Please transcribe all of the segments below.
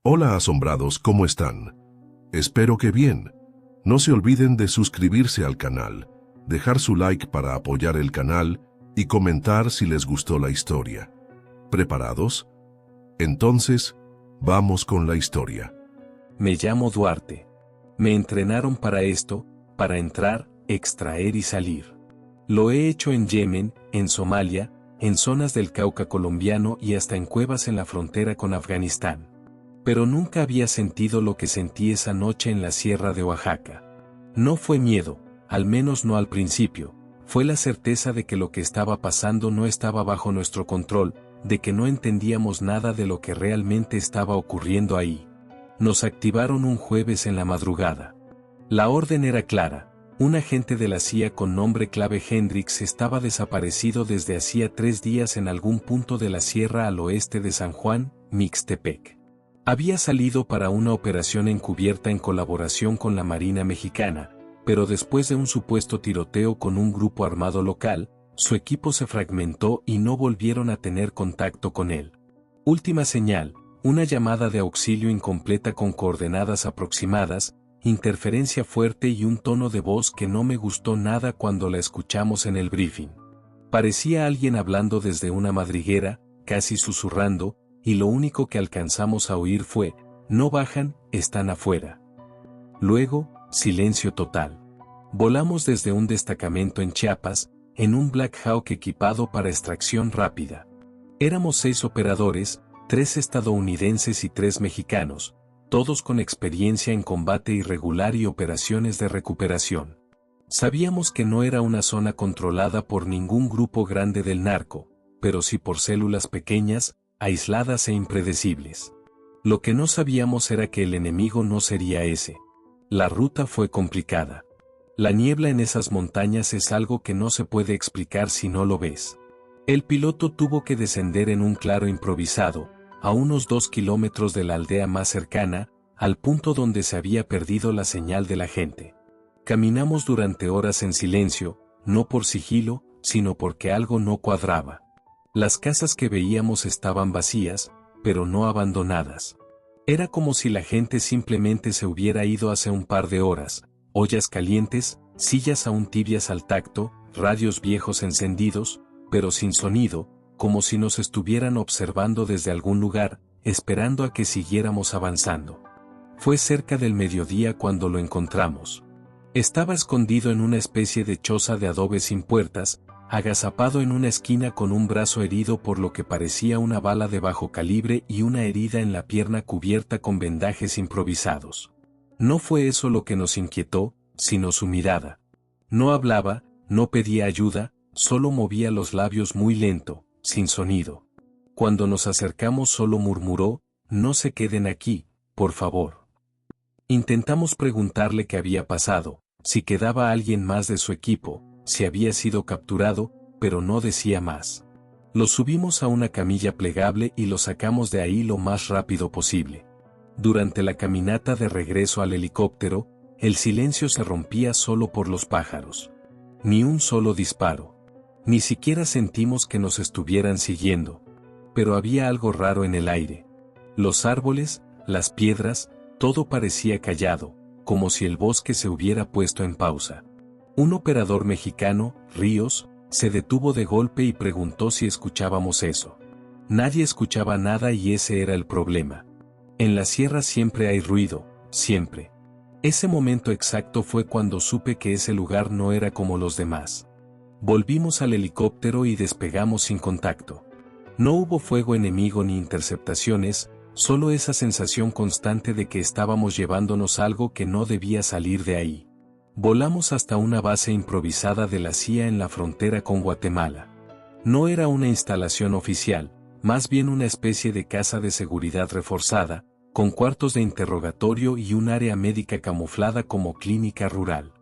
Hola asombrados, ¿cómo están? Espero que bien. No se olviden de suscribirse al canal, dejar su like para apoyar el canal y comentar si les gustó la historia. ¿Preparados? Entonces, vamos con la historia. Me llamo Duarte. Me entrenaron para esto, para entrar, extraer y salir. Lo he hecho en Yemen, en Somalia, en zonas del Cauca colombiano y hasta en cuevas en la frontera con Afganistán. Pero nunca había sentido lo que sentí esa noche en la sierra de Oaxaca. No fue miedo, al menos no al principio, fue la certeza de que lo que estaba pasando no estaba bajo nuestro control, de que no entendíamos nada de lo que realmente estaba ocurriendo ahí. Nos activaron un jueves en la madrugada. La orden era clara. Un agente de la CIA con nombre clave Hendrix estaba desaparecido desde hacía 3 días en algún punto de la sierra al oeste de San Juan, Mixtepec. Había salido para una operación encubierta en colaboración con la Marina Mexicana, pero después de un supuesto tiroteo con un grupo armado local, su equipo se fragmentó y no volvieron a tener contacto con él. Última señal, una llamada de auxilio incompleta con coordenadas aproximadas, interferencia fuerte y un tono de voz que no me gustó nada cuando la escuchamos en el briefing. Parecía alguien hablando desde una madriguera, casi susurrando, y lo único que alcanzamos a oír fue, no bajan, están afuera. Luego, silencio total. Volamos desde un destacamento en Chiapas, en un Black Hawk equipado para extracción rápida. Éramos 6 operadores, 3 estadounidenses y 3 mexicanos, todos con experiencia en combate irregular y operaciones de recuperación. Sabíamos que no era una zona controlada por ningún grupo grande del narco, pero sí por células pequeñas, aisladas e impredecibles. Lo que no sabíamos era que el enemigo no sería ese. La ruta fue complicada. La niebla en esas montañas es algo que no se puede explicar si no lo ves. El piloto tuvo que descender en un claro improvisado, a unos 2 kilómetros de la aldea más cercana, al punto donde se había perdido la señal de la gente. Caminamos durante horas en silencio, no por sigilo, sino porque algo no cuadraba. Las casas que veíamos estaban vacías, pero no abandonadas. Era como si la gente simplemente se hubiera ido hace un par de horas, ollas calientes, sillas aún tibias al tacto, radios viejos encendidos, pero sin sonido, como si nos estuvieran observando desde algún lugar, esperando a que siguiéramos avanzando. Fue cerca del mediodía cuando lo encontramos. Estaba escondido en una especie de choza de adobe sin puertas, agazapado en una esquina con un brazo herido por lo que parecía una bala de bajo calibre y una herida en la pierna cubierta con vendajes improvisados. No fue eso lo que nos inquietó, sino su mirada. No hablaba, no pedía ayuda, solo movía los labios muy lento, sin sonido. Cuando nos acercamos solo murmuró, no se queden aquí, por favor. Intentamos preguntarle qué había pasado, si quedaba alguien más de su equipo, si había sido capturado, pero no decía más. Lo subimos a una camilla plegable y lo sacamos de ahí lo más rápido posible. Durante la caminata de regreso al helicóptero, el silencio se rompía solo por los pájaros. Ni un solo disparo. Ni siquiera sentimos que nos estuvieran siguiendo. Pero había algo raro en el aire. Los árboles, las piedras, todo parecía callado, como si el bosque se hubiera puesto en pausa. Un operador mexicano, Ríos, se detuvo de golpe y preguntó si escuchábamos eso. Nadie escuchaba nada y ese era el problema. En la sierra siempre hay ruido, siempre. Ese momento exacto fue cuando supe que ese lugar no era como los demás. Volvimos al helicóptero y despegamos sin contacto. No hubo fuego enemigo ni interceptaciones, solo esa sensación constante de que estábamos llevándonos algo que no debía salir de ahí. Volamos hasta una base improvisada de la CIA en la frontera con Guatemala. No era una instalación oficial, más bien una especie de casa de seguridad reforzada, con cuartos de interrogatorio y un área médica camuflada como clínica rural.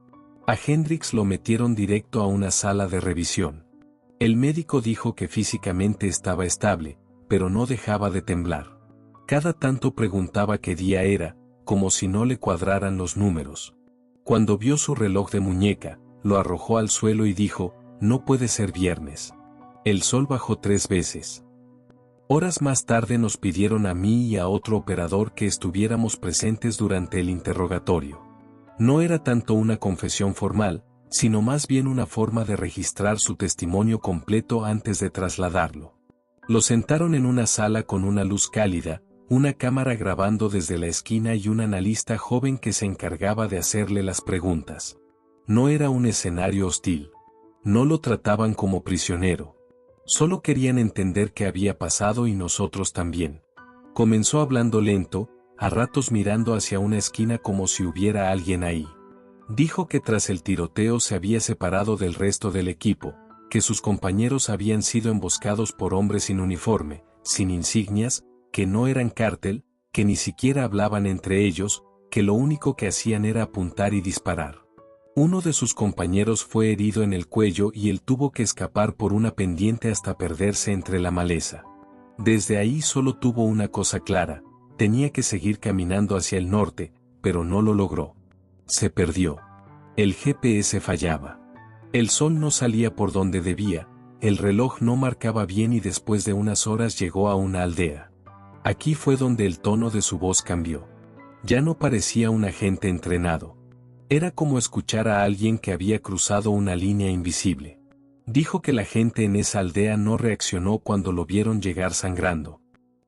A Hendrix lo metieron directo a una sala de revisión. El médico dijo que físicamente estaba estable, pero no dejaba de temblar. Cada tanto preguntaba qué día era, como si no le cuadraran los números. Cuando vio su reloj de muñeca, lo arrojó al suelo y dijo, no puede ser viernes. El sol bajó 3 veces. Horas más tarde nos pidieron a mí y a otro operador que estuviéramos presentes durante el interrogatorio. No era tanto una confesión formal, sino más bien una forma de registrar su testimonio completo antes de trasladarlo. Lo sentaron en una sala con una luz cálida, una cámara grabando desde la esquina y un analista joven que se encargaba de hacerle las preguntas. No era un escenario hostil. No lo trataban como prisionero. Solo querían entender qué había pasado y nosotros también. Comenzó hablando lento, a ratos mirando hacia una esquina como si hubiera alguien ahí. Dijo que tras el tiroteo se había separado del resto del equipo, que sus compañeros habían sido emboscados por hombres sin uniforme, sin insignias, que no eran cártel, que ni siquiera hablaban entre ellos, que lo único que hacían era apuntar y disparar. Uno de sus compañeros fue herido en el cuello y él tuvo que escapar por una pendiente hasta perderse entre la maleza. Desde ahí solo tuvo una cosa clara: tenía que seguir caminando hacia el norte, pero no lo logró. Se perdió. El GPS fallaba. El sol no salía por donde debía, el reloj no marcaba bien y después de unas horas llegó a una aldea. Aquí fue donde el tono de su voz cambió. Ya no parecía un agente entrenado. Era como escuchar a alguien que había cruzado una línea invisible. Dijo que la gente en esa aldea no reaccionó cuando lo vieron llegar sangrando.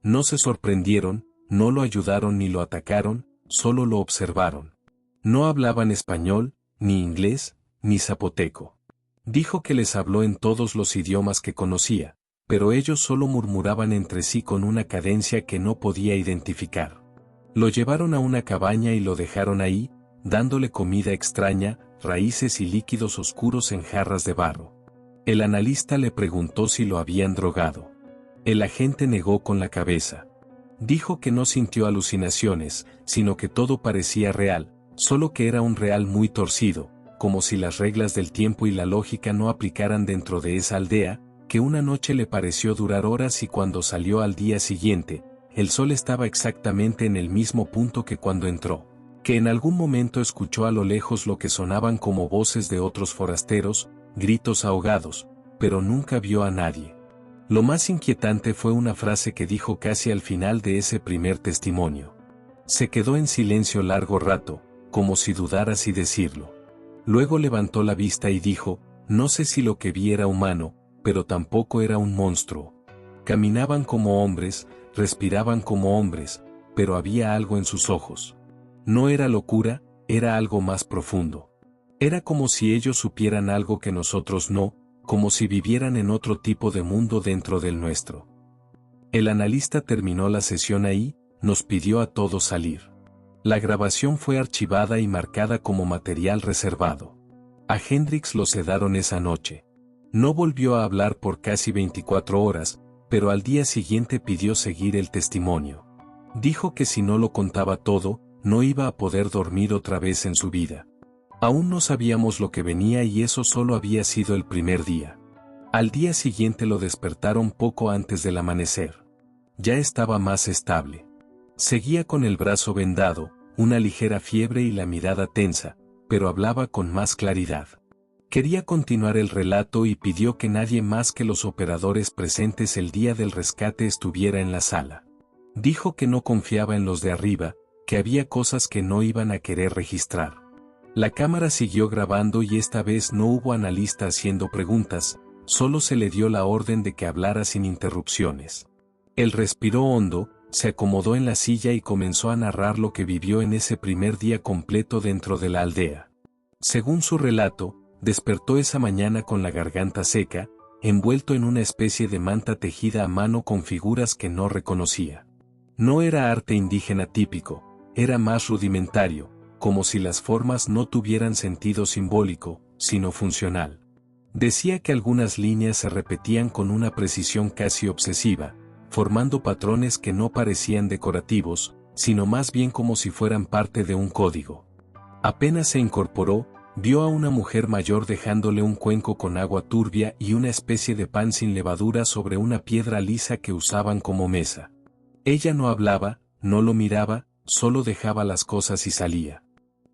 No se sorprendieron, no lo ayudaron ni lo atacaron, solo lo observaron. No hablaban español, ni inglés, ni zapoteco. Dijo que les habló en todos los idiomas que conocía, pero ellos solo murmuraban entre sí con una cadencia que no podía identificar. Lo llevaron a una cabaña y lo dejaron ahí, dándole comida extraña, raíces y líquidos oscuros en jarras de barro. El analista le preguntó si lo habían drogado. El agente negó con la cabeza. Dijo que no sintió alucinaciones, sino que todo parecía real, solo que era un real muy torcido, como si las reglas del tiempo y la lógica no aplicaran dentro de esa aldea, que una noche le pareció durar horas y cuando salió al día siguiente, el sol estaba exactamente en el mismo punto que cuando entró. Que en algún momento escuchó a lo lejos lo que sonaban como voces de otros forasteros, gritos ahogados, pero nunca vio a nadie. Lo más inquietante fue una frase que dijo casi al final de ese primer testimonio. Se quedó en silencio largo rato, como si dudara si decirlo. Luego levantó la vista y dijo: no sé si lo que vi era humano, pero tampoco era un monstruo. Caminaban como hombres, respiraban como hombres, pero había algo en sus ojos. No era locura, era algo más profundo. Era como si ellos supieran algo que nosotros no, como si vivieran en otro tipo de mundo dentro del nuestro. El analista terminó la sesión ahí, nos pidió a todos salir. La grabación fue archivada y marcada como material reservado. A Hendrix lo sedaron esa noche. No volvió a hablar por casi 24 horas, pero al día siguiente pidió seguir el testimonio. Dijo que si no lo contaba todo, no iba a poder dormir otra vez en su vida. Aún no sabíamos lo que venía y eso solo había sido el primer día. Al día siguiente lo despertaron poco antes del amanecer. Ya estaba más estable. Seguía con el brazo vendado, una ligera fiebre y la mirada tensa, pero hablaba con más claridad. Quería continuar el relato y pidió que nadie más que los operadores presentes el día del rescate estuviera en la sala. Dijo que no confiaba en los de arriba, que había cosas que no iban a querer registrar. La cámara siguió grabando y esta vez no hubo analista haciendo preguntas, solo se le dio la orden de que hablara sin interrupciones. Él respiró hondo, se acomodó en la silla y comenzó a narrar lo que vivió en ese primer día completo dentro de la aldea. Según su relato, despertó esa mañana con la garganta seca, envuelto en una especie de manta tejida a mano con figuras que no reconocía. No era arte indígena típico, era más rudimentario, como si las formas no tuvieran sentido simbólico, sino funcional. Decía que algunas líneas se repetían con una precisión casi obsesiva, formando patrones que no parecían decorativos, sino más bien como si fueran parte de un código. Apenas se incorporó, vio a una mujer mayor dejándole un cuenco con agua turbia y una especie de pan sin levadura sobre una piedra lisa que usaban como mesa. Ella no hablaba, no lo miraba, solo dejaba las cosas y salía.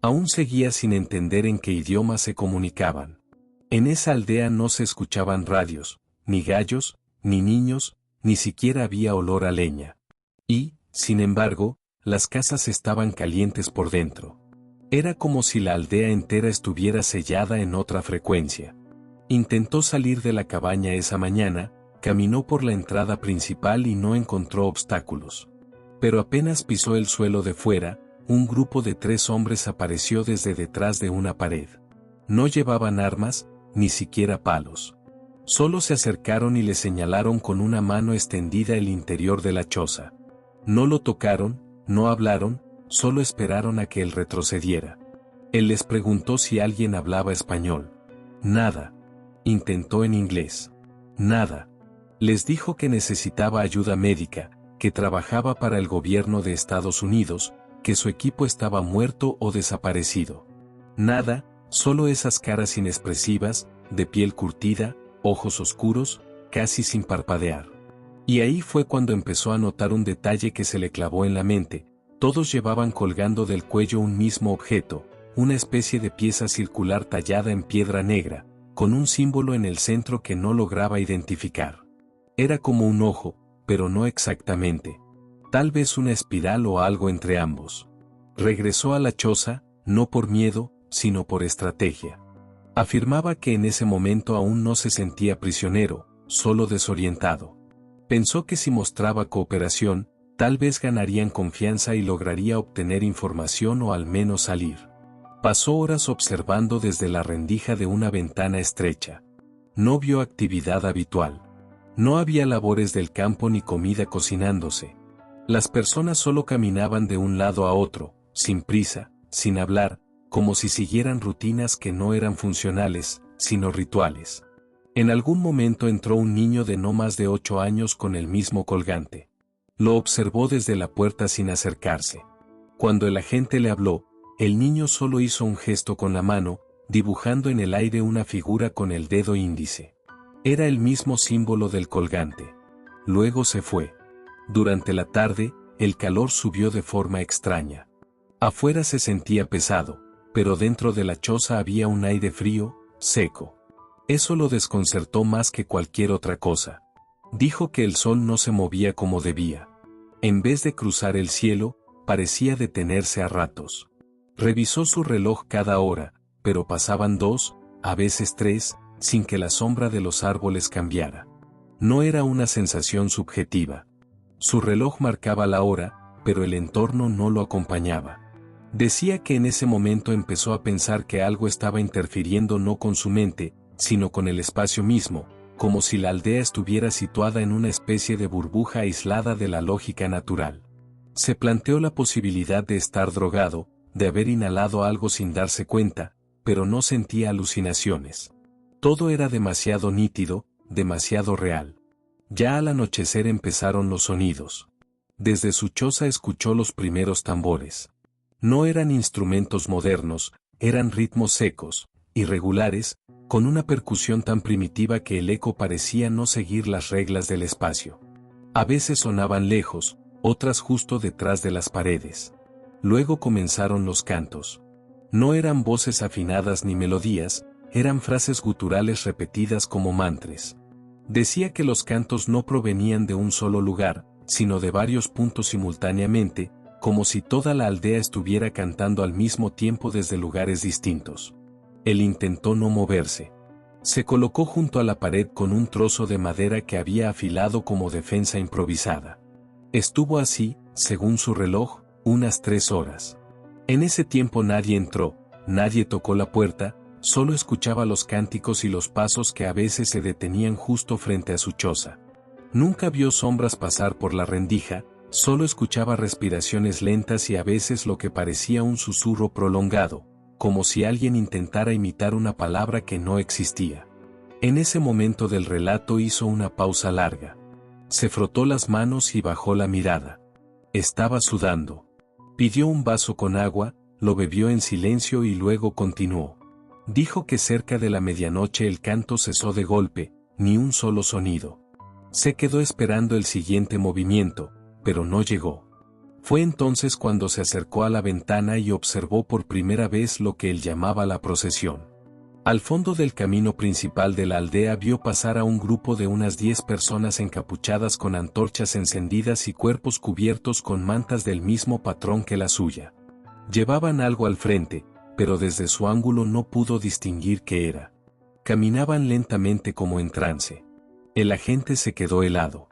Aún seguía sin entender en qué idioma se comunicaban. En esa aldea no se escuchaban radios, ni gallos, ni niños, ni siquiera había olor a leña. Y, sin embargo, las casas estaban calientes por dentro. Era como si la aldea entera estuviera sellada en otra frecuencia. Intentó salir de la cabaña esa mañana, caminó por la entrada principal y no encontró obstáculos. Pero apenas pisó el suelo de fuera, un grupo de 3 hombres apareció desde detrás de una pared. No llevaban armas, ni siquiera palos. Solo se acercaron y le señalaron con una mano extendida el interior de la choza. No lo tocaron, no hablaron, solo esperaron a que él retrocediera. Él les preguntó si alguien hablaba español. Nada. Intentó en inglés. Nada. Les dijo que necesitaba ayuda médica, que trabajaba para el gobierno de Estados Unidos, que su equipo estaba muerto o desaparecido. Nada, solo esas caras inexpresivas, de piel curtida, ojos oscuros, casi sin parpadear. Y ahí fue cuando empezó a notar un detalle que se le clavó en la mente: todos llevaban colgando del cuello un mismo objeto, una especie de pieza circular tallada en piedra negra, con un símbolo en el centro que no lograba identificar. Era como un ojo, pero no exactamente. Tal vez una espiral o algo entre ambos. Regresó a la choza, no por miedo, sino por estrategia. Afirmaba que en ese momento aún no se sentía prisionero, solo desorientado. Pensó que si mostraba cooperación, tal vez ganarían confianza y lograría obtener información o al menos salir. Pasó horas observando desde la rendija de una ventana estrecha. No vio actividad habitual. No había labores del campo ni comida cocinándose. Las personas solo caminaban de un lado a otro, sin prisa, sin hablar, como si siguieran rutinas que no eran funcionales, sino rituales. En algún momento entró un niño de no más de 8 años con el mismo colgante. Lo observó desde la puerta sin acercarse. Cuando el agente le habló, el niño solo hizo un gesto con la mano, dibujando en el aire una figura con el dedo índice. Era el mismo símbolo del colgante. Luego se fue. Durante la tarde, el calor subió de forma extraña. Afuera se sentía pesado, pero dentro de la choza había un aire frío, seco. Eso lo desconcertó más que cualquier otra cosa. Dijo que el sol no se movía como debía. En vez de cruzar el cielo, parecía detenerse a ratos. Revisó su reloj cada hora, pero pasaban 2, a veces 3, sin que la sombra de los árboles cambiara. No era una sensación subjetiva. Su reloj marcaba la hora, pero el entorno no lo acompañaba. Decía que en ese momento empezó a pensar que algo estaba interfiriendo no con su mente, sino con el espacio mismo, como si la aldea estuviera situada en una especie de burbuja aislada de la lógica natural. Se planteó la posibilidad de estar drogado, de haber inhalado algo sin darse cuenta, pero no sentía alucinaciones. Todo era demasiado nítido, demasiado real. Ya al anochecer empezaron los sonidos. Desde su choza escuchó los primeros tambores. No eran instrumentos modernos, eran ritmos secos, irregulares, con una percusión tan primitiva que el eco parecía no seguir las reglas del espacio. A veces sonaban lejos, otras justo detrás de las paredes. Luego comenzaron los cantos. No eran voces afinadas ni melodías, eran frases guturales repetidas como mantras. Decía que los cantos no provenían de un solo lugar, sino de varios puntos simultáneamente, como si toda la aldea estuviera cantando al mismo tiempo desde lugares distintos. Él intentó no moverse. Se colocó junto a la pared con un trozo de madera que había afilado como defensa improvisada. Estuvo así, según su reloj, unas 3 horas. En ese tiempo nadie entró, nadie tocó la puerta, solo escuchaba los cánticos y los pasos que a veces se detenían justo frente a su choza. Nunca vio sombras pasar por la rendija, solo escuchaba respiraciones lentas y a veces lo que parecía un susurro prolongado, como si alguien intentara imitar una palabra que no existía. En ese momento del relato hizo una pausa larga. Se frotó las manos y bajó la mirada. Estaba sudando. Pidió un vaso con agua, lo bebió en silencio y luego continuó. Dijo que cerca de la medianoche el canto cesó de golpe, ni un solo sonido. Se quedó esperando el siguiente movimiento, pero no llegó. Fue entonces cuando se acercó a la ventana y observó por primera vez lo que él llamaba la procesión. Al fondo del camino principal de la aldea vio pasar a un grupo de unas 10 personas encapuchadas con antorchas encendidas y cuerpos cubiertos con mantas del mismo patrón que la suya. Llevaban algo al frente, pero desde su ángulo no pudo distinguir qué era. Caminaban lentamente como en trance. El agente se quedó helado.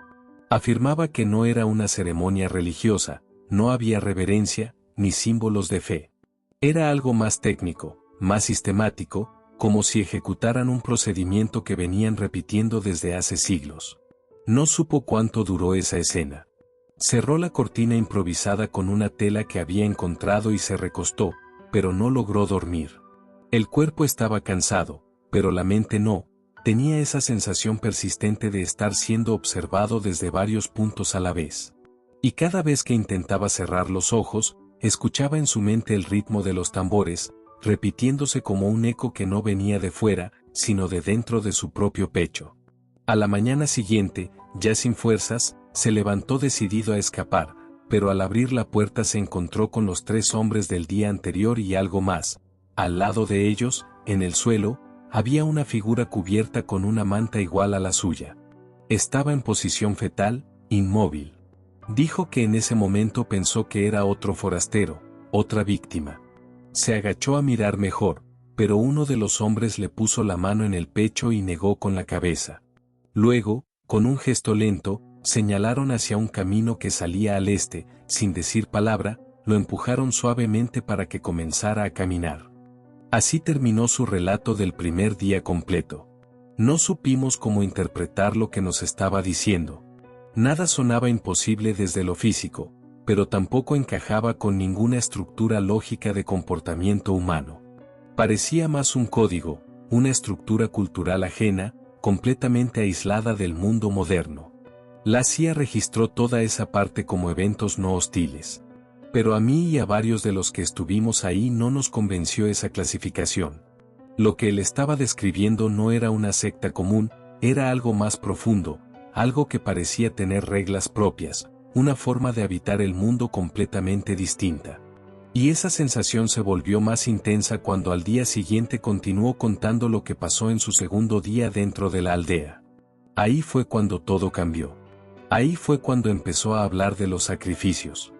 Afirmaba que no era una ceremonia religiosa, no había reverencia, ni símbolos de fe. Era algo más técnico, más sistemático, como si ejecutaran un procedimiento que venían repitiendo desde hace siglos. No supo cuánto duró esa escena. Cerró la cortina improvisada con una tela que había encontrado y se recostó, pero no logró dormir. El cuerpo estaba cansado, pero la mente no, tenía esa sensación persistente de estar siendo observado desde varios puntos a la vez. Y cada vez que intentaba cerrar los ojos, escuchaba en su mente el ritmo de los tambores, repitiéndose como un eco que no venía de fuera, sino de dentro de su propio pecho. A la mañana siguiente, ya sin fuerzas, se levantó decidido a escapar, pero al abrir la puerta se encontró con los 3 hombres del día anterior y algo más. Al lado de ellos, en el suelo, había una figura cubierta con una manta igual a la suya. Estaba en posición fetal, inmóvil. Dijo que en ese momento pensó que era otro forastero, otra víctima. Se agachó a mirar mejor, pero uno de los hombres le puso la mano en el pecho y negó con la cabeza. Luego, con un gesto lento, señalaron hacia un camino que salía al este, sin decir palabra, lo empujaron suavemente para que comenzara a caminar. Así terminó su relato del primer día completo. No supimos cómo interpretar lo que nos estaba diciendo. Nada sonaba imposible desde lo físico, pero tampoco encajaba con ninguna estructura lógica de comportamiento humano. Parecía más un código, una estructura cultural ajena, completamente aislada del mundo moderno. La CIA registró toda esa parte como eventos no hostiles. Pero a mí y a varios de los que estuvimos ahí no nos convenció esa clasificación. Lo que él estaba describiendo no era una secta común, era algo más profundo, algo que parecía tener reglas propias, una forma de habitar el mundo completamente distinta. Y esa sensación se volvió más intensa cuando al día siguiente continuó contando lo que pasó en su segundo día dentro de la aldea. Ahí fue cuando todo cambió. Ahí fue cuando empezó a hablar de los sacrificios.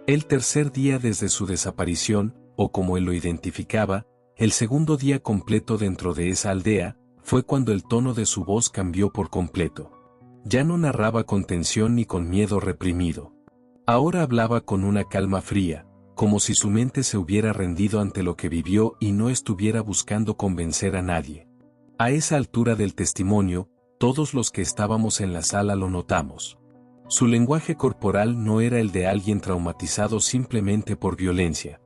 El tercer día desde su desaparición, o como él lo identificaba, el segundo día completo dentro de esa aldea, fue cuando el tono de su voz cambió por completo. Ya no narraba con tensión ni con miedo reprimido. Ahora hablaba con una calma fría, como si su mente se hubiera rendido ante lo que vivió y no estuviera buscando convencer a nadie. A esa altura del testimonio, todos los que estábamos en la sala lo notamos. Su lenguaje corporal no era el de alguien traumatizado simplemente por violencia.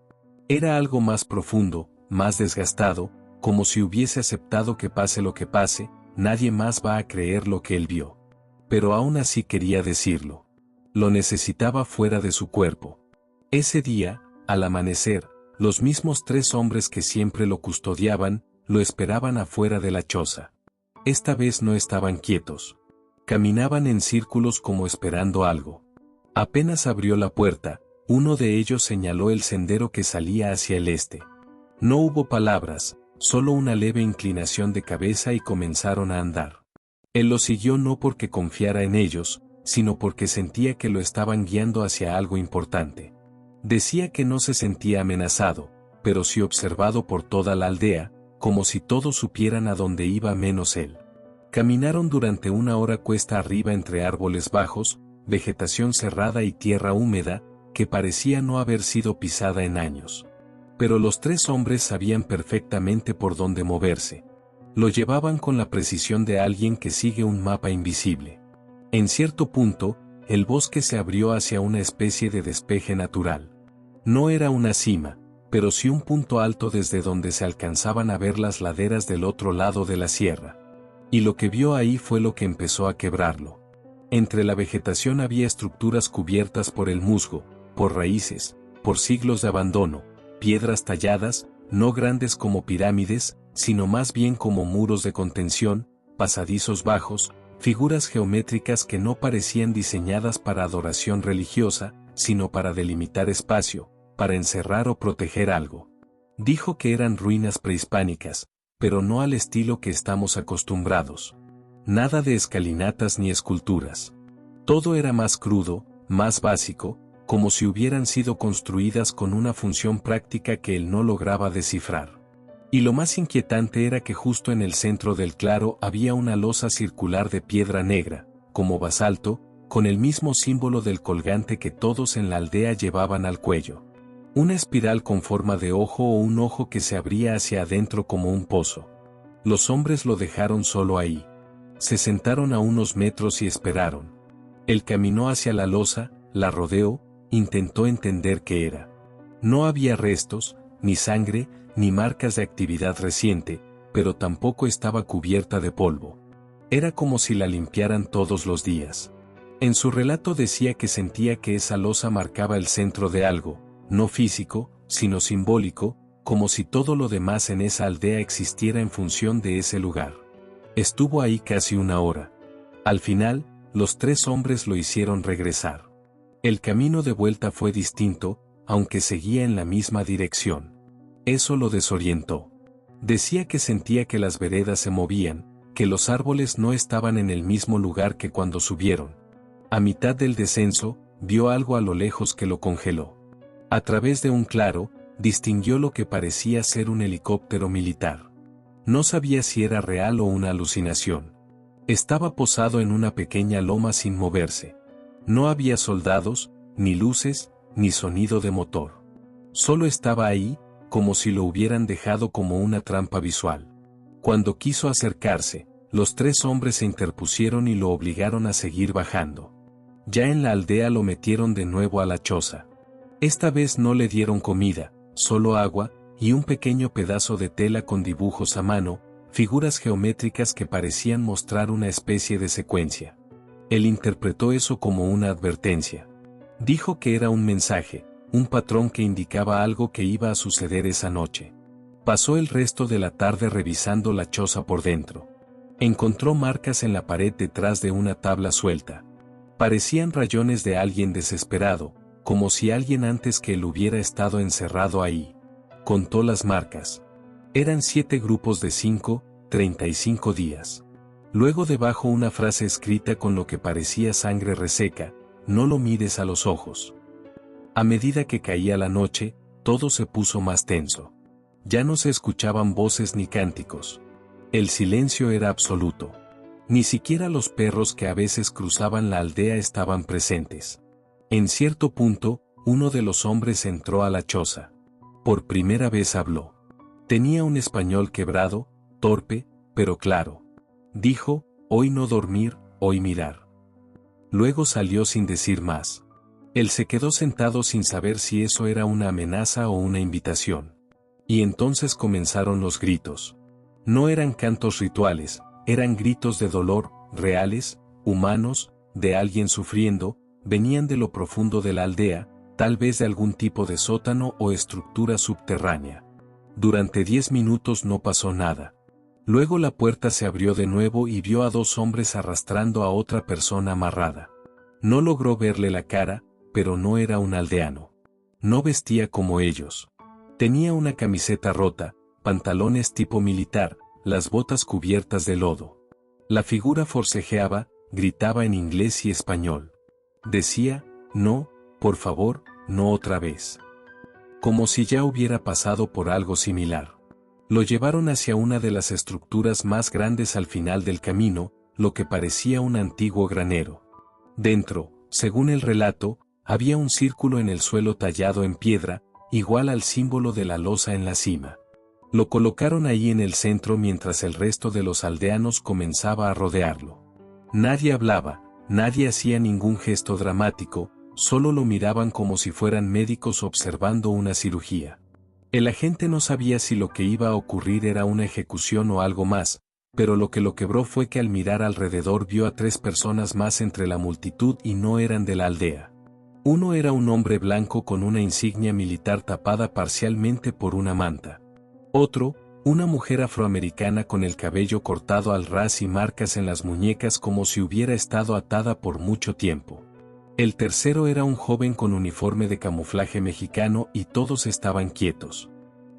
Era algo más profundo, más desgastado, como si hubiese aceptado que pase lo que pase, nadie más va a creer lo que él vio. Pero aún así quería decirlo. Lo necesitaba fuera de su cuerpo. Ese día, al amanecer, los mismos 3 hombres que siempre lo custodiaban, lo esperaban afuera de la choza. Esta vez no estaban quietos. Caminaban en círculos como esperando algo. Apenas abrió la puerta, uno de ellos señaló el sendero que salía hacia el este. No hubo palabras, solo una leve inclinación de cabeza y comenzaron a andar. Él lo siguió no porque confiara en ellos, sino porque sentía que lo estaban guiando hacia algo importante. Decía que no se sentía amenazado, pero sí observado por toda la aldea, como si todos supieran a dónde iba menos él. Caminaron durante 1 hora cuesta arriba entre árboles bajos, vegetación cerrada y tierra húmeda, que parecía no haber sido pisada en años. Pero los 3 hombres sabían perfectamente por dónde moverse. Lo llevaban con la precisión de alguien que sigue un mapa invisible. En cierto punto, el bosque se abrió hacia una especie de despeje natural. No era una cima, pero sí un punto alto desde donde se alcanzaban a ver las laderas del otro lado de la sierra. Y lo que vio ahí fue lo que empezó a quebrarlo. Entre la vegetación había estructuras cubiertas por el musgo, por raíces, por siglos de abandono, piedras talladas, no grandes como pirámides, sino más bien como muros de contención, pasadizos bajos, figuras geométricas que no parecían diseñadas para adoración religiosa, sino para delimitar espacio, para encerrar o proteger algo. Dijo que eran ruinas prehispánicas, pero no al estilo que estamos acostumbrados. Nada de escalinatas ni esculturas. Todo era más crudo, más básico, como si hubieran sido construidas con una función práctica que él no lograba descifrar. Y lo más inquietante era que justo en el centro del claro había una losa circular de piedra negra, como basalto, con el mismo símbolo del colgante que todos en la aldea llevaban al cuello. Una espiral con forma de ojo o un ojo que se abría hacia adentro como un pozo. Los hombres lo dejaron solo ahí. Se sentaron a unos metros y esperaron. Él caminó hacia la losa, la rodeó, intentó entender qué era. No había restos, ni sangre, ni marcas de actividad reciente, pero tampoco estaba cubierta de polvo. Era como si la limpiaran todos los días. En su relato decía que sentía que esa losa marcaba el centro de algo, no físico, sino simbólico, como si todo lo demás en esa aldea existiera en función de ese lugar. Estuvo ahí casi una hora. Al final, los 3 hombres lo hicieron regresar. El camino de vuelta fue distinto, aunque seguía en la misma dirección. Eso lo desorientó. Decía que sentía que las veredas se movían, que los árboles no estaban en el mismo lugar que cuando subieron. A mitad del descenso, vio algo a lo lejos que lo congeló. A través de un claro, distinguió lo que parecía ser un helicóptero militar. No sabía si era real o una alucinación. Estaba posado en una pequeña loma sin moverse. No había soldados, ni luces, ni sonido de motor. Solo estaba ahí, como si lo hubieran dejado como una trampa visual. Cuando quiso acercarse, los 3 hombres se interpusieron y lo obligaron a seguir bajando. Ya en la aldea lo metieron de nuevo a la choza. Esta vez no le dieron comida, solo agua, y un pequeño pedazo de tela con dibujos a mano, figuras geométricas que parecían mostrar una especie de secuencia. Él interpretó eso como una advertencia. Dijo que era un mensaje, un patrón que indicaba algo que iba a suceder esa noche. Pasó el resto de la tarde revisando la choza por dentro. Encontró marcas en la pared detrás de una tabla suelta. Parecían rayones de alguien desesperado, como si alguien antes que él hubiera estado encerrado ahí. Contó las marcas. Eran 7 grupos de 5, 35 días. Luego debajo una frase escrita con lo que parecía sangre reseca: no lo mires a los ojos. A medida que caía la noche, todo se puso más tenso. Ya no se escuchaban voces ni cánticos. El silencio era absoluto. Ni siquiera los perros que a veces cruzaban la aldea estaban presentes. En cierto punto, uno de los hombres entró a la choza. Por primera vez habló. Tenía un español quebrado, torpe, pero claro. Dijo: hoy no dormir, hoy mirar. Luego salió sin decir más. Él se quedó sentado sin saber si eso era una amenaza o una invitación. Y entonces comenzaron los gritos. No eran cantos rituales, eran gritos de dolor, reales, humanos, de alguien sufriendo, venían de lo profundo de la aldea, tal vez de algún tipo de sótano o estructura subterránea. Durante 10 minutos no pasó nada. Luego la puerta se abrió de nuevo y vio a 2 hombres arrastrando a otra persona amarrada. No logró verle la cara, pero no era un aldeano. No vestía como ellos. Tenía una camiseta rota, pantalones tipo militar, las botas cubiertas de lodo. La figura forcejeaba, gritaba en inglés y español. Decía: no, por favor, no otra vez. Como si ya hubiera pasado por algo similar. Lo llevaron hacia una de las estructuras más grandes al final del camino, lo que parecía un antiguo granero. Dentro, según el relato, había un círculo en el suelo tallado en piedra, igual al símbolo de la losa en la cima. Lo colocaron ahí en el centro mientras el resto de los aldeanos comenzaba a rodearlo. Nadie hablaba, nadie hacía ningún gesto dramático, solo lo miraban como si fueran médicos observando una cirugía. El agente no sabía si lo que iba a ocurrir era una ejecución o algo más, pero lo quebró fue que al mirar alrededor vio a 3 personas más entre la multitud y no eran de la aldea. Uno era un hombre blanco con una insignia militar tapada parcialmente por una manta. Otro, una mujer afroamericana con el cabello cortado al ras y marcas en las muñecas como si hubiera estado atada por mucho tiempo. El tercero era un joven con uniforme de camuflaje mexicano y todos estaban quietos.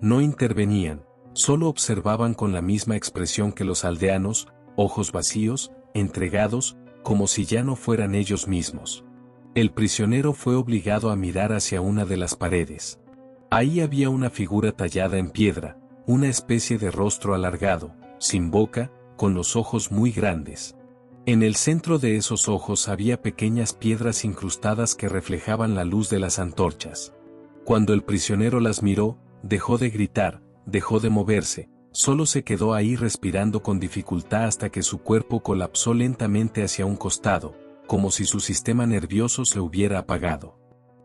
No intervenían, Solo observaban con la misma expresión que los aldeanos, ojos vacíos, entregados, como si ya no fueran ellos mismos. El prisionero fue obligado a mirar hacia una de las paredes. Ahí había una figura tallada en piedra, una especie de rostro alargado, sin boca, con los ojos muy grandes. En el centro de esos ojos había pequeñas piedras incrustadas que reflejaban la luz de las antorchas. Cuando el prisionero las miró, dejó de gritar, dejó de moverse, solo se quedó ahí respirando con dificultad hasta que su cuerpo colapsó lentamente hacia un costado, como si su sistema nervioso se hubiera apagado.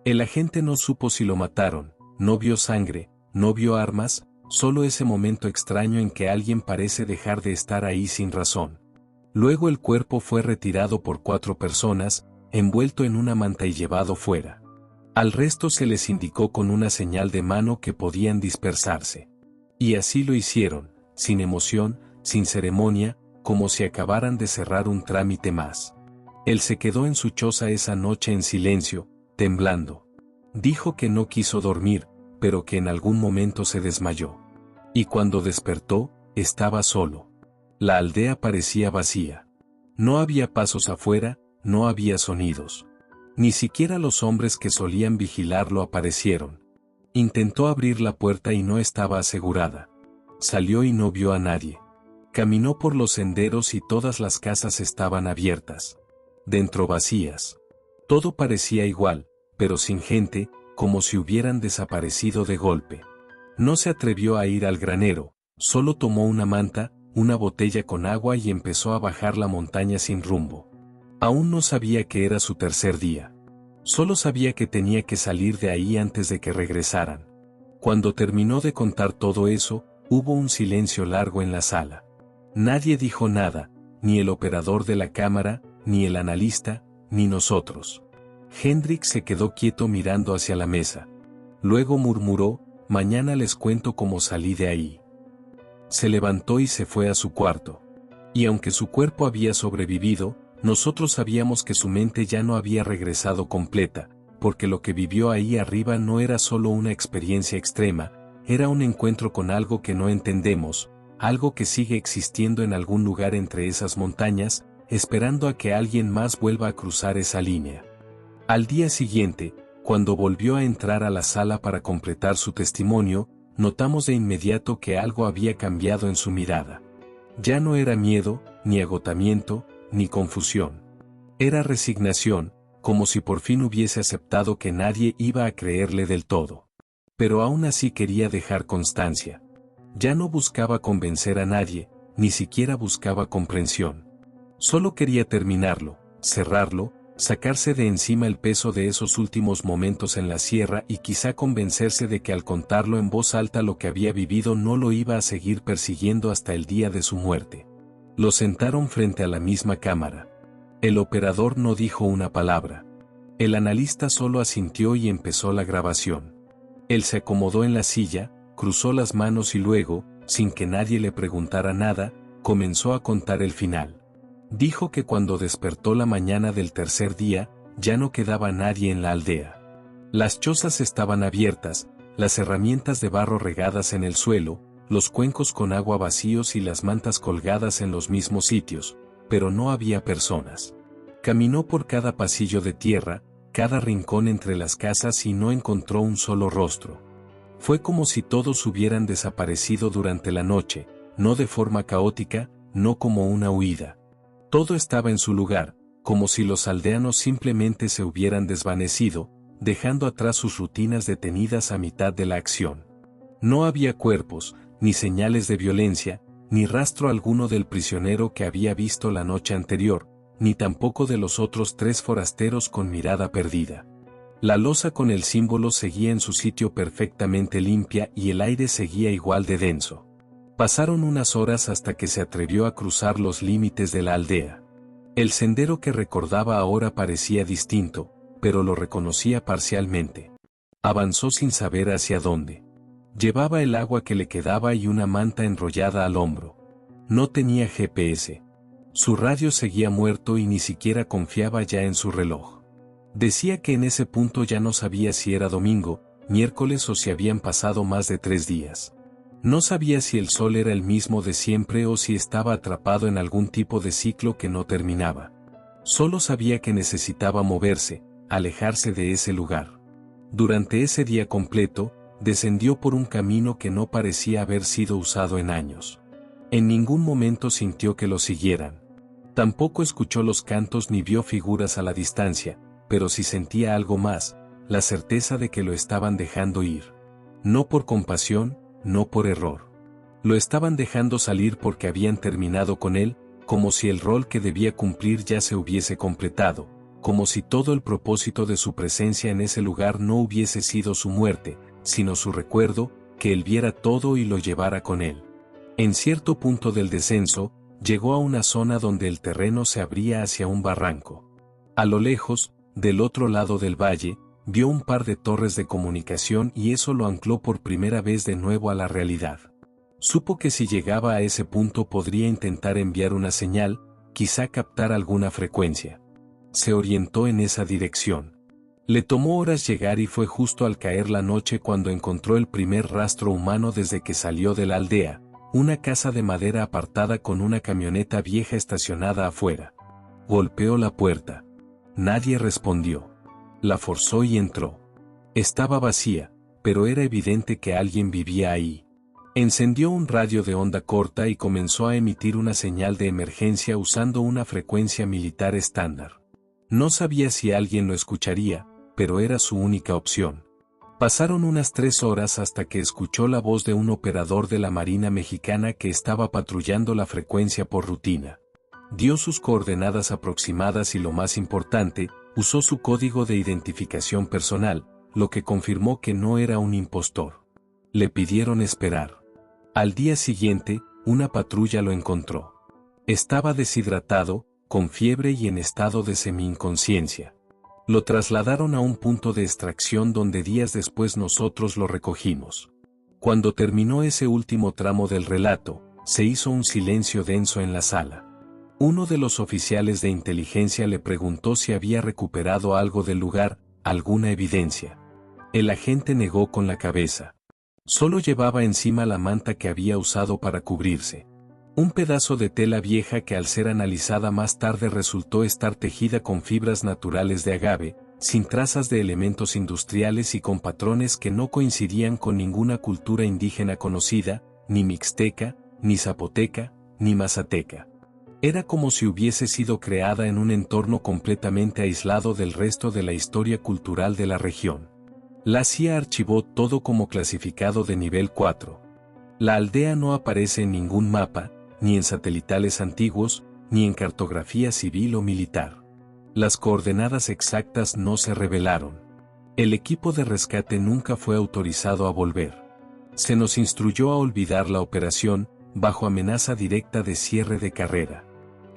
El agente no supo si lo mataron, no vio sangre, no vio armas, solo ese momento extraño en que alguien parece dejar de estar ahí sin razón. Luego el cuerpo fue retirado por 4 personas, envuelto en una manta y llevado fuera. Al resto se les indicó con una señal de mano que podían dispersarse. Y así lo hicieron, sin emoción, sin ceremonia, como si acabaran de cerrar un trámite más. Él se quedó en su choza esa noche en silencio, temblando. Dijo que no quiso dormir, pero que en algún momento se desmayó. Y cuando despertó, estaba solo. La aldea parecía vacía. No había pasos afuera, no había sonidos. Ni siquiera los hombres que solían vigilarlo aparecieron. Intentó abrir la puerta y no estaba asegurada. Salió y no vio a nadie. Caminó por los senderos y todas las casas estaban abiertas. Dentro vacías. Todo parecía igual, pero sin gente, como si hubieran desaparecido de golpe. No se atrevió a ir al granero, solo tomó una manta, una botella con agua y empezó a bajar la montaña sin rumbo. Aún no sabía que era su tercer día. Solo sabía que tenía que salir de ahí antes de que regresaran. Cuando terminó de contar todo eso, hubo un silencio largo en la sala. Nadie dijo nada, ni el operador de la cámara, ni el analista, ni nosotros. Hendrik se quedó quieto mirando hacia la mesa. Luego murmuró, mañana les cuento cómo salí de ahí. Se levantó y se fue a su cuarto. Y aunque su cuerpo había sobrevivido, nosotros sabíamos que su mente ya no había regresado completa, porque lo que vivió ahí arriba no era solo una experiencia extrema, era un encuentro con algo que no entendemos, algo que sigue existiendo en algún lugar entre esas montañas, esperando a que alguien más vuelva a cruzar esa línea. Al día siguiente, cuando volvió a entrar a la sala para completar su testimonio, notamos de inmediato que algo había cambiado en su mirada. Ya no era miedo, ni agotamiento, ni confusión. Era resignación, como si por fin hubiese aceptado que nadie iba a creerle del todo. Pero aún así quería dejar constancia. Ya no buscaba convencer a nadie, ni siquiera buscaba comprensión. Solo quería terminarlo, cerrarlo, sacarse de encima el peso de esos últimos momentos en la sierra y quizá convencerse de que al contarlo en voz alta lo que había vivido no lo iba a seguir persiguiendo hasta el día de su muerte. Lo sentaron frente a la misma cámara. El operador no dijo una palabra. El analista solo asintió y empezó la grabación. Él se acomodó en la silla, cruzó las manos y luego, sin que nadie le preguntara nada, comenzó a contar el final. Dijo que cuando despertó la mañana del tercer día, ya no quedaba nadie en la aldea. Las chozas estaban abiertas, las herramientas de barro regadas en el suelo, los cuencos con agua vacíos y las mantas colgadas en los mismos sitios, pero no había personas. Caminó por cada pasillo de tierra, cada rincón entre las casas y no encontró un solo rostro. Fue como si todos hubieran desaparecido durante la noche, no de forma caótica, no como una huida. Todo estaba en su lugar, como si los aldeanos simplemente se hubieran desvanecido, dejando atrás sus rutinas detenidas a mitad de la acción. No había cuerpos, ni señales de violencia, ni rastro alguno del prisionero que había visto la noche anterior, ni tampoco de los otros 3 forasteros con mirada perdida. La losa con el símbolo seguía en su sitio perfectamente limpia y el aire seguía igual de denso. Pasaron unas horas hasta que se atrevió a cruzar los límites de la aldea. El sendero que recordaba ahora parecía distinto, pero lo reconocía parcialmente. Avanzó sin saber hacia dónde. Llevaba el agua que le quedaba y una manta enrollada al hombro. No tenía GPS. Su radio seguía muerto y ni siquiera confiaba ya en su reloj. Decía que en ese punto ya no sabía si era domingo, miércoles o si habían pasado más de 3 días. No sabía si el sol era el mismo de siempre o si estaba atrapado en algún tipo de ciclo que no terminaba. Solo sabía que necesitaba moverse, alejarse de ese lugar. Durante ese día completo, descendió por un camino que no parecía haber sido usado en años. En ningún momento sintió que lo siguieran. Tampoco escuchó los cantos ni vio figuras a la distancia, pero sí sentía algo más, la certeza de que lo estaban dejando ir. No por compasión, no por error. Lo estaban dejando salir porque habían terminado con él, como si el rol que debía cumplir ya se hubiese completado, como si todo el propósito de su presencia en ese lugar no hubiese sido su muerte, sino su recuerdo, que él viera todo y lo llevara con él. En cierto punto del descenso, llegó a una zona donde el terreno se abría hacia un barranco. A lo lejos, del otro lado del valle, vio un par de torres de comunicación y eso lo ancló por primera vez de nuevo a la realidad. Supo que si llegaba a ese punto podría intentar enviar una señal, quizá captar alguna frecuencia. Se orientó en esa dirección. Le tomó horas llegar y fue justo al caer la noche cuando encontró el primer rastro humano desde que salió de la aldea, una casa de madera apartada con una camioneta vieja estacionada afuera. Golpeó la puerta. Nadie respondió. La forzó y entró. Estaba vacía, pero era evidente que alguien vivía ahí. Encendió un radio de onda corta y comenzó a emitir una señal de emergencia usando una frecuencia militar estándar. No sabía si alguien lo escucharía, pero era su única opción. Pasaron unas 3 horas hasta que escuchó la voz de un operador de la Marina Mexicana que estaba patrullando la frecuencia por rutina. Dio sus coordenadas aproximadas y lo más importante, usó su código de identificación personal, lo que confirmó que no era un impostor. Le pidieron esperar. Al día siguiente, una patrulla lo encontró. Estaba deshidratado, con fiebre y en estado de semi-inconsciencia. Lo trasladaron a un punto de extracción donde días después nosotros lo recogimos. Cuando terminó ese último tramo del relato, se hizo un silencio denso en la sala. Uno de los oficiales de inteligencia le preguntó si había recuperado algo del lugar, alguna evidencia. El agente negó con la cabeza. Solo llevaba encima la manta que había usado para cubrirse. Un pedazo de tela vieja que al ser analizada más tarde resultó estar tejida con fibras naturales de agave, sin trazas de elementos industriales y con patrones que no coincidían con ninguna cultura indígena conocida, ni mixteca, ni zapoteca, ni mazateca. Era como si hubiese sido creada en un entorno completamente aislado del resto de la historia cultural de la región. La CIA archivó todo como clasificado de nivel 4. La aldea no aparece en ningún mapa, ni en satelitales antiguos, ni en cartografía civil o militar. Las coordenadas exactas no se revelaron. El equipo de rescate nunca fue autorizado a volver. Se nos instruyó a olvidar la operación, bajo amenaza directa de cierre de carrera.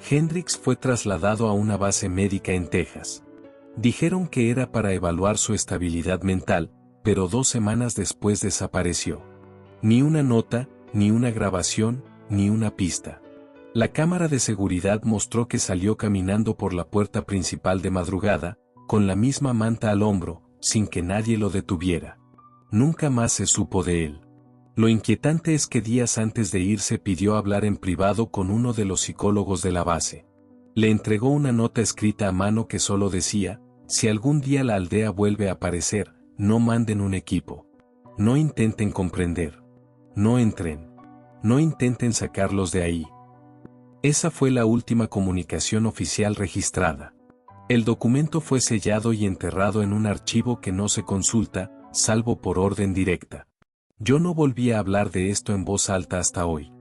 Hendrix fue trasladado a una base médica en Texas. Dijeron que era para evaluar su estabilidad mental, pero 2 semanas después desapareció. Ni una nota, ni una grabación, ni una pista. La cámara de seguridad mostró que salió caminando por la puerta principal de madrugada, con la misma manta al hombro, sin que nadie lo detuviera. Nunca más se supo de él. Lo inquietante es que días antes de irse pidió hablar en privado con uno de los psicólogos de la base. Le entregó una nota escrita a mano que solo decía: si algún día la aldea vuelve a aparecer, no manden un equipo. No intenten comprender. No entren. No intenten sacarlos de ahí. Esa fue la última comunicación oficial registrada. El documento fue sellado y enterrado en un archivo que no se consulta, salvo por orden directa. Yo no volví a hablar de esto en voz alta hasta hoy.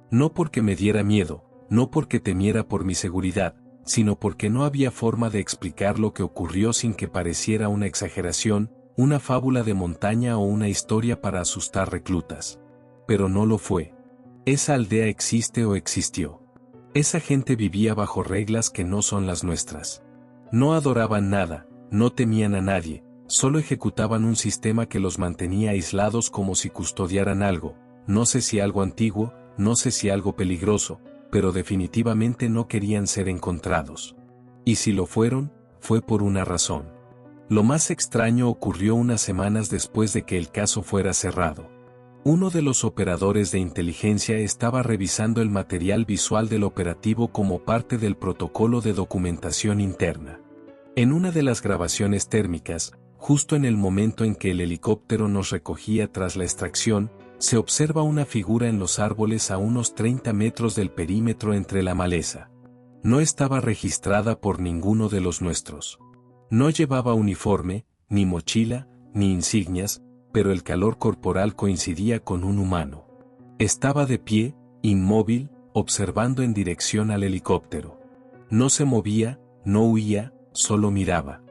No porque me diera miedo, no porque temiera por mi seguridad, sino porque no había forma de explicar lo que ocurrió sin que pareciera una exageración, una fábula de montaña o una historia para asustar reclutas. Pero no lo fue. Esa aldea existe o existió. Esa gente vivía bajo reglas que no son las nuestras. No adoraban nada, no temían a nadie, solo ejecutaban un sistema que los mantenía aislados como si custodiaran algo, no sé si algo antiguo, no sé si algo peligroso, pero definitivamente no querían ser encontrados. Y si lo fueron, fue por una razón. Lo más extraño ocurrió unas semanas después de que el caso fuera cerrado. Uno de los operadores de inteligencia estaba revisando el material visual del operativo como parte del protocolo de documentación interna. En una de las grabaciones térmicas, justo en el momento en que el helicóptero nos recogía tras la extracción, se observa una figura en los árboles a unos 30 metros del perímetro entre la maleza. No estaba registrada por ninguno de los nuestros. No llevaba uniforme, ni mochila, ni insignias, pero el calor corporal coincidía con un humano. Estaba de pie, inmóvil, observando en dirección al helicóptero. No se movía, no huía, solo miraba.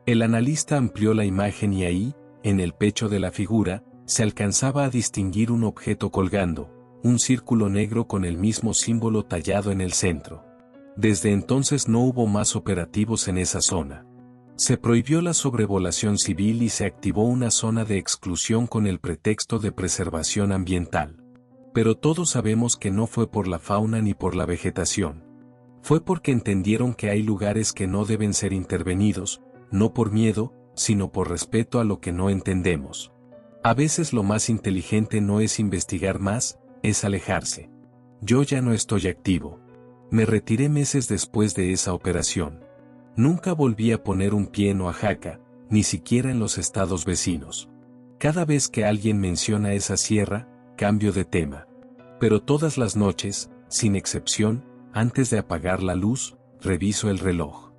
El analista amplió la imagen y ahí, en el pecho de la figura, se alcanzaba a distinguir un objeto colgando, un círculo negro con el mismo símbolo tallado en el centro. Desde entonces no hubo más operativos en esa zona. Se prohibió la sobrevolación civil y se activó una zona de exclusión con el pretexto de preservación ambiental. Pero todos sabemos que no fue por la fauna ni por la vegetación. Fue porque entendieron que hay lugares que no deben ser intervenidos, no por miedo, sino por respeto a lo que no entendemos. A veces lo más inteligente no es investigar más, es alejarse. Yo ya no estoy activo. Me retiré meses después de esa operación. Nunca volví a poner un pie en Oaxaca, ni siquiera en los estados vecinos. Cada vez que alguien menciona esa sierra, cambio de tema. Pero todas las noches, sin excepción, antes de apagar la luz, reviso el reloj.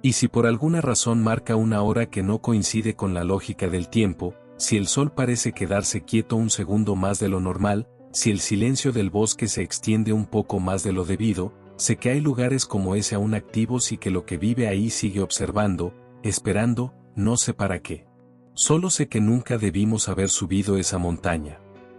Y si por alguna razón marca una hora que no coincide con la lógica del tiempo, si el sol parece quedarse quieto un segundo más de lo normal, si el silencio del bosque se extiende un poco más de lo debido, sé que hay lugares como ese aún activos y que lo que vive ahí sigue observando, esperando, no sé para qué. Solo sé que nunca debimos haber subido esa montaña.